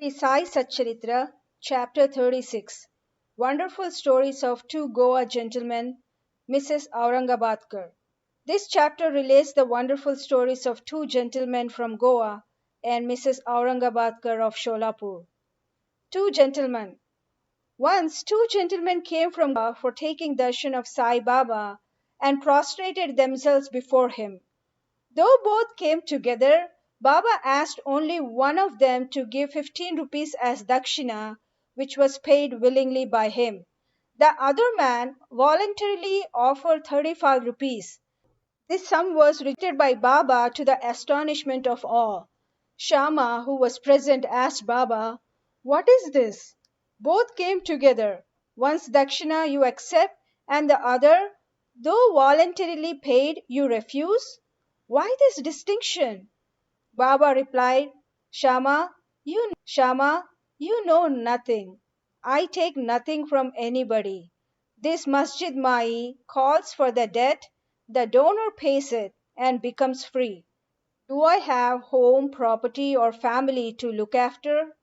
Sri Sai Satcharitra, Chapter 36 Wonderful Stories of Two Goa Gentlemen, Mrs. Aurangabadkar. This chapter relates the wonderful stories of two gentlemen from Goa and Mrs. Aurangabadkar of Sholapur. Two gentlemen. Once two gentlemen came from Goa for taking darshan of Sai Baba and prostrated themselves before him. Though both came together, Baba asked only one of them to give 15 rupees as dakshina, which was paid willingly by him. The other man voluntarily offered 35 rupees. This sum was rejected by Baba to the astonishment of all. Shama, who was present, asked Baba, "What is this? Both came together. One's dakshina you accept, and the other, though voluntarily paid, you refuse. Why this distinction?" Baba replied, Shama, you know nothing. I take nothing from anybody. This Masjid Mai calls for the debt, the donor pays it and becomes free. Do I have home, property, or family to look after?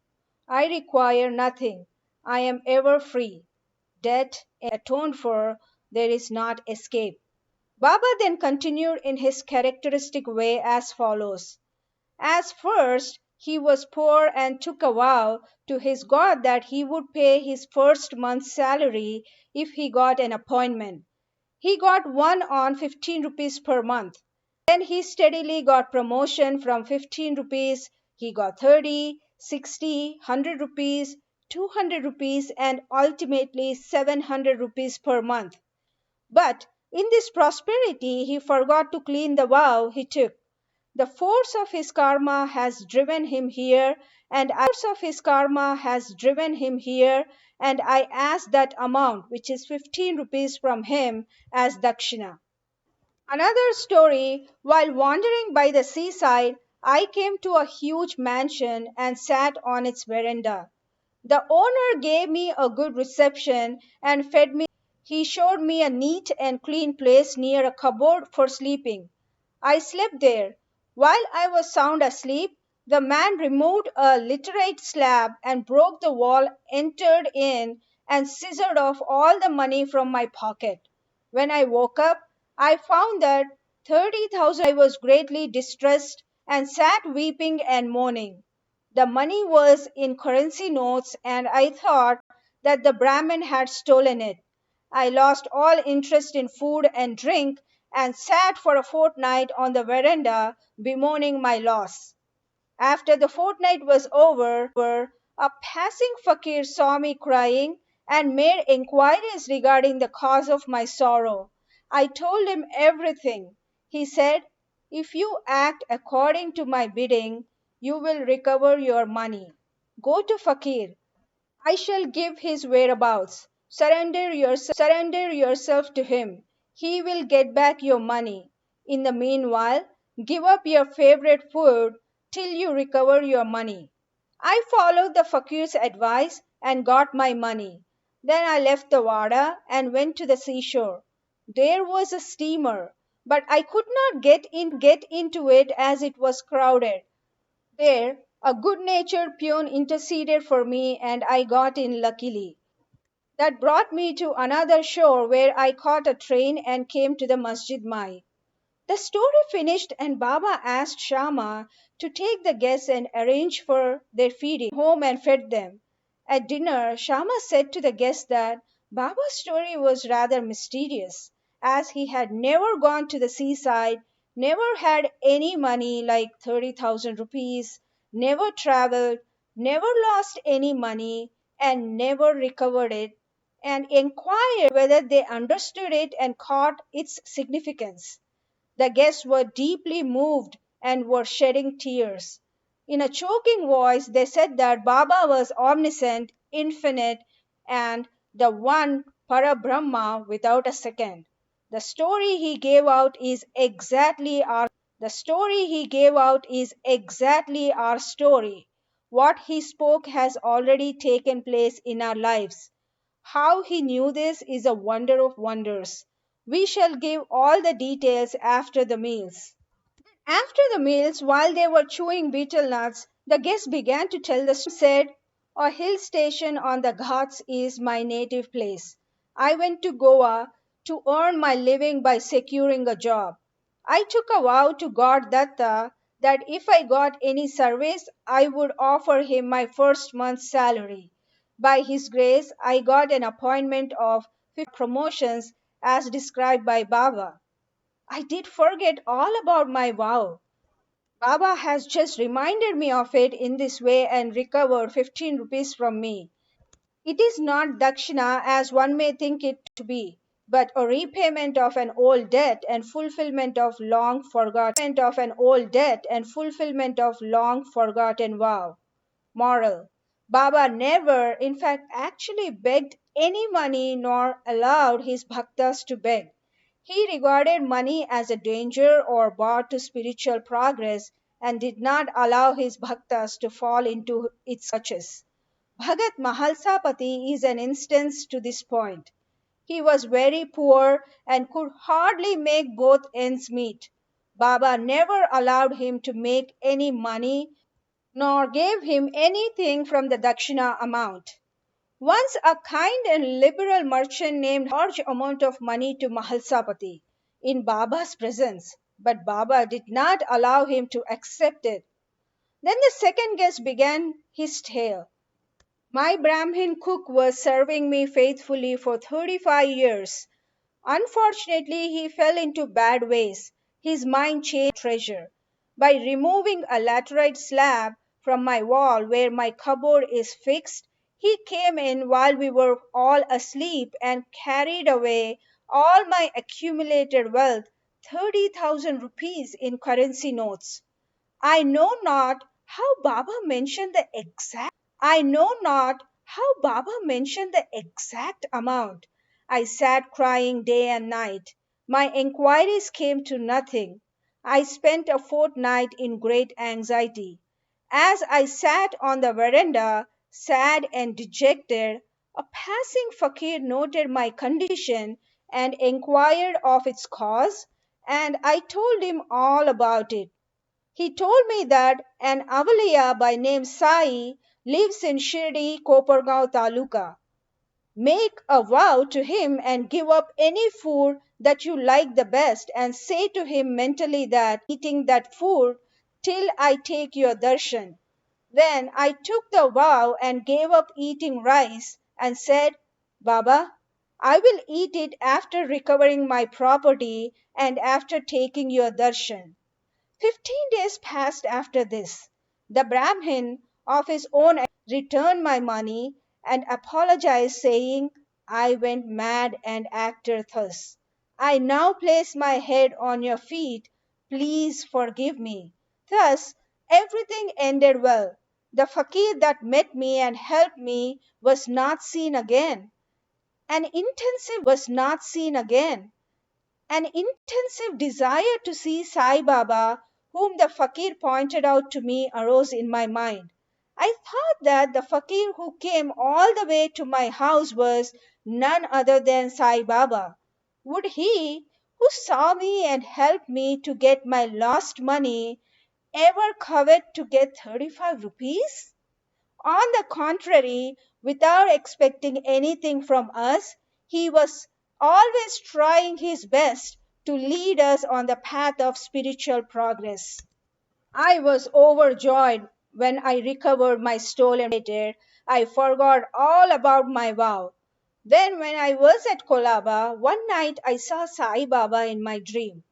I require nothing. I am ever free. Debt atoned for, there is not escape. Baba then continued in his characteristic way as follows. As first he was poor and took a vow to his God that he would pay his first month's salary if he got an appointment. He got one on 15 rupees per month. Then he steadily got promotion. From 15 rupees he got 30, 60, 100 rupees, 200 rupees, and ultimately 700 rupees per month. But in this prosperity he forgot to clean the vow he took. The force of his karma has driven him here, and I ask that amount, which is 15 rupees, from him as dakshina. Another story. While wandering by the seaside, I came to a huge mansion and sat on its veranda. The owner gave me a good reception and fed me well. He showed me a neat and clean place near a cupboard for sleeping. I slept there. While I was sound asleep, the man removed a laterite slab and broke the wall, entered in, and scissored off all the money from my pocket. When I woke up, I found that 30,000. I was greatly distressed and sat weeping and mourning. The money was in currency notes, and I thought that the Brahmin had stolen it. I lost all interest in food and drink and sat for a fortnight on the veranda bemoaning my loss. After the fortnight was over, a passing fakir saw me crying and made inquiries regarding the cause of my sorrow. I told him everything. He said, "If you act according to my bidding, you will recover your money. Go to fakir. I shall give his whereabouts. Surrender yourself to him. He will get back your money. In the meanwhile, give up your favorite food till you recover your money." I followed the fakir's advice and got my money. Then I left the Wada and went to the seashore. There was a steamer, but I could not get into it as it was crowded. There a good-natured peon interceded for me and I got in luckily. That brought me to another shore where I caught a train and came to the Masjid Mai. The story finished and Baba asked Shama to take the guests and arrange for their feeding. He came home and fed them. At dinner, Shama said to the guests that Baba's story was rather mysterious, as he had never gone to the seaside, never had any money like 30,000 rupees, never traveled, never lost any money, and never recovered it, and inquired whether they understood it and caught its significance. The guests were deeply moved and were shedding tears. In a choking voice, they said that Baba was omniscient, infinite, and the one Parabrahma without a second. The story he gave out is exactly our story. What he spoke has already taken place in our lives. How he knew this is a wonder of wonders. We shall give all the details after the meals. After the meals, while they were chewing betel nuts, The guest began to tell the story. Said, a hill station on the Ghats is my native place. I went to Goa to earn my living by securing a job. I took a vow to God Datta that if I got any service, I would offer him my first month's salary. By his grace, I got an appointment of 50 promotions as described by Baba. I did forget all about my vow. Baba has just reminded me of it in this way and recovered 15 rupees from me. It is not dakshina as one may think it to be, but a repayment of an old debt and fulfillment of long forgotten vow. Moral. Baba never, in fact, actually begged any money nor allowed his bhaktas to beg. He regarded money as a danger or bar to spiritual progress and did not allow his bhaktas to fall into its clutches. Bhagat Mahalsapati is an instance to this point. He was very poor and could hardly make both ends meet. Baba never allowed him to make any money nor gave him anything from the dakshina amount. Once a kind and liberal merchant named large amount of money to Mahalsapati in Baba's presence, but Baba did not allow him to accept it. Then the second guest began his tale. My Brahmin cook was serving me faithfully for 35 years. Unfortunately, he fell into bad ways. His mind changed treasure. By removing a laterite slab from my wall where my cupboard is fixed, he came in while we were all asleep and carried away all my accumulated wealth, 30,000 rupees in currency notes. I know not how Baba mentioned the exact amount. I sat crying day and night. My enquiries came to nothing. I spent a fortnight in great anxiety. As I sat on the veranda, sad and dejected, a passing fakir noted my condition and inquired of its cause, and I told him all about it. He told me that an Avaliya by name Sai lives in Shirdi, Kopargaon Taluka. Make a vow to him and give up any food that you like the best and say to him mentally that eating that food till I take your darshan. Then I took the vow and gave up eating rice and said, Baba, I will eat it after recovering my property and after taking your darshan. 15 days passed after this. The Brahmin, of his own returned my money and apologized, saying, I went mad and acted thus. I now place my head on your feet. Please forgive me. Thus, everything ended well. The fakir that met me and helped me was not seen again. An intensive desire to see Sai Baba, whom the fakir pointed out to me, arose in my mind. I thought that the fakir who came all the way to my house was none other than Sai Baba. Would he, who saw me and helped me to get my lost money, ever covet to get 35 rupees? On the contrary, without expecting anything from us, he was always trying his best to lead us on the path of spiritual progress. I was overjoyed when I recovered my stolen property. I forgot all about my vow. Then, when I was at Kolaba, one night I saw Sai Baba in my dream.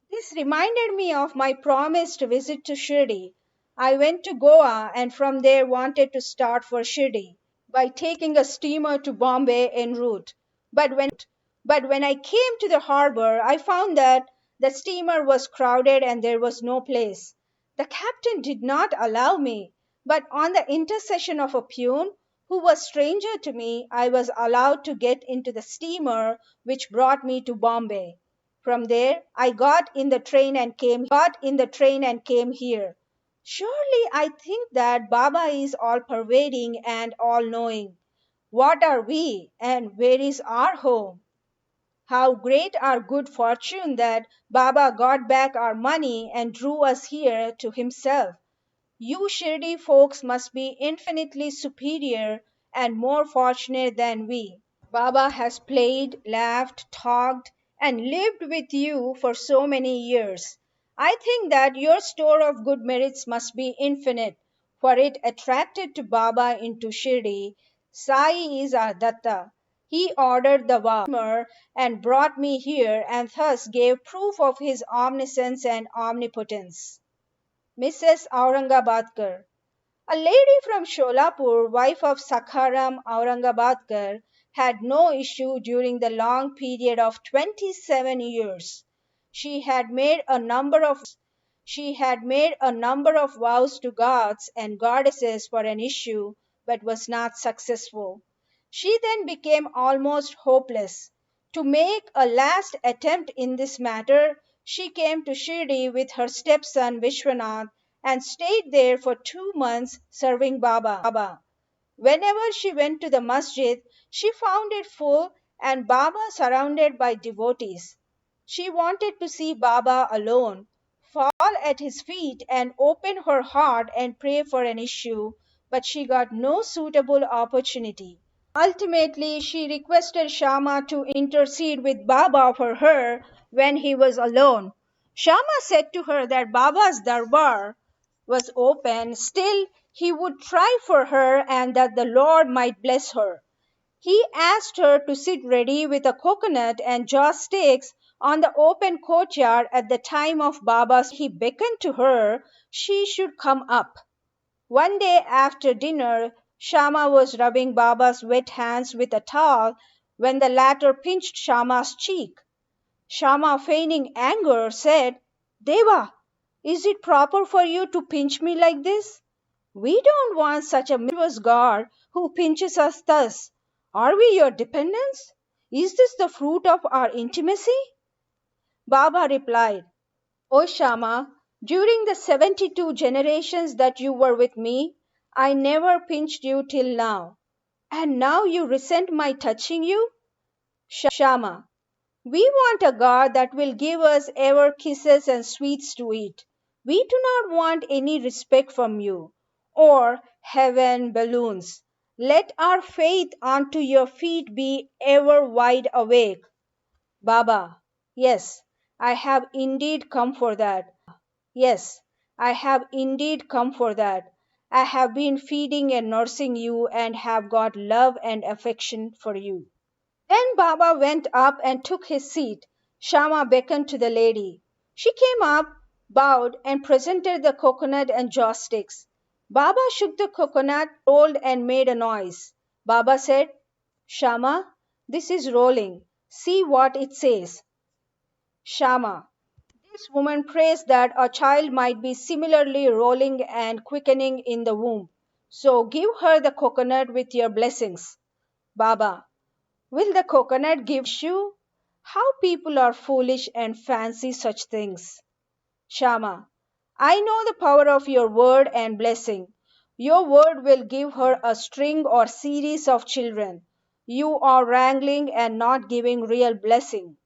This reminded me of my promised visit to Shirdi. I went to Goa and from there wanted to start for Shirdi by taking a steamer to Bombay en route. But when I came to the harbor, I found that the steamer was crowded and there was no place. The captain did not allow me, but on the intercession of a peon, who was stranger to me, I was allowed to get into the steamer which brought me to Bombay. From there, I got in the train and came here. Surely I think that Baba is all pervading and all knowing. What are we and where is our home? How great our good fortune that Baba got back our money and drew us here to himself. You Shirdi folks must be infinitely superior and more fortunate than we. Baba has played, laughed, talked, and lived with you for so many years. I think that your store of good merits must be infinite, for it attracted to Baba into Shirdi. Sai is our Datta. He ordered the vow and brought me here and thus gave proof of his omniscience and omnipotence. Mrs. Aurangabadkar. A lady from Sholapur, wife of Sakharam Aurangabadkar, had no issue during the long period of 27 years. She had made a number of vows to gods and goddesses for an issue, but was not successful. She then became almost hopeless. To make a last attempt in this matter, she came to Shirdi with her stepson Vishwanath and stayed there for 2 months serving Baba. Whenever she went to the masjid, she found it full and Baba surrounded by devotees. She wanted to see Baba alone, fall at his feet and open her heart and pray for an issue, but she got no suitable opportunity. Ultimately, she requested Shama to intercede with Baba for her when he was alone. Shama said to her that Baba's darbar was open, still he would try for her and that the Lord might bless her. He asked her to sit ready with a coconut and joss sticks on the open courtyard at the time of Baba's. He beckoned to her, she should come up. One day after dinner, Shama was rubbing Baba's wet hands with a towel when the latter pinched Shama's cheek. Shama, feigning anger, said, Deva, is it proper for you to pinch me like this? We don't want such a mischievous God who pinches us thus. Are we your dependents? Is this the fruit of our intimacy? Baba replied, O Shama, during the 72 generations that you were with me, I never pinched you till now. And now you resent my touching you? Shama, we want a God that will give us ever kisses and sweets to eat. We do not want any respect from you, or heaven balloons. Let our faith unto your feet be ever wide awake. Baba, yes, I have indeed come for that. Yes, I have indeed come for that. I have been feeding and nursing you and have got love and affection for you. Then Baba went up and took his seat. Shama beckoned to the lady. She came up, bowed, and presented the coconut and joss sticks. Baba shook the coconut, rolled, and made a noise. Baba said, Shama, this is rolling. See what it says. Shama, this woman prays that a child might be similarly rolling and quickening in the womb. So give her the coconut with your blessings. Baba, will the coconut give issue? How people are foolish and fancy such things. Shama, I know the power of your word and blessing. Your word will give her a string or series of children. You are wrangling and not giving real blessing.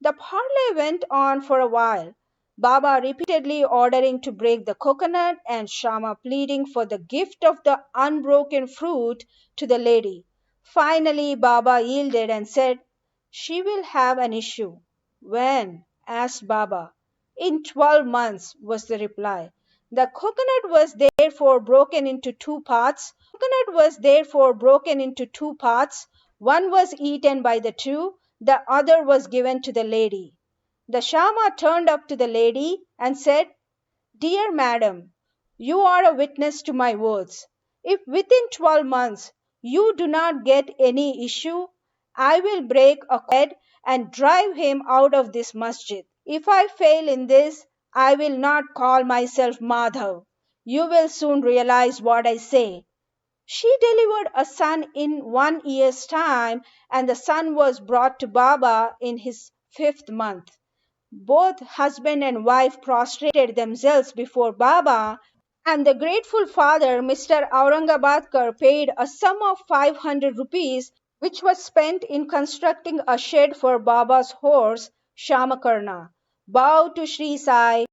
The parley went on for a while, Baba repeatedly ordering to break the coconut and Shama pleading for the gift of the unbroken fruit to the lady. Finally, Baba yielded and said, She will have an issue. When? Asked Baba. In 12 months, was the reply. The coconut was therefore broken into two parts. One was eaten by the two, the other was given to the lady. The Shama turned up to the lady and said, Dear madam, you are a witness to my words. If within 12 months you do not get any issue, I will break a head and drive him out of this masjid. If I fail in this, I will not call myself Madhav. You will soon realize what I say. She delivered a son in 1 year's time, and the son was brought to Baba in his 5th month. Both husband and wife prostrated themselves before Baba, and the grateful father, Mr. Aurangabadkar, paid a sum of 500 rupees, which was spent in constructing a shed for Baba's horse, Shamakarna. Bow to Sri Sai.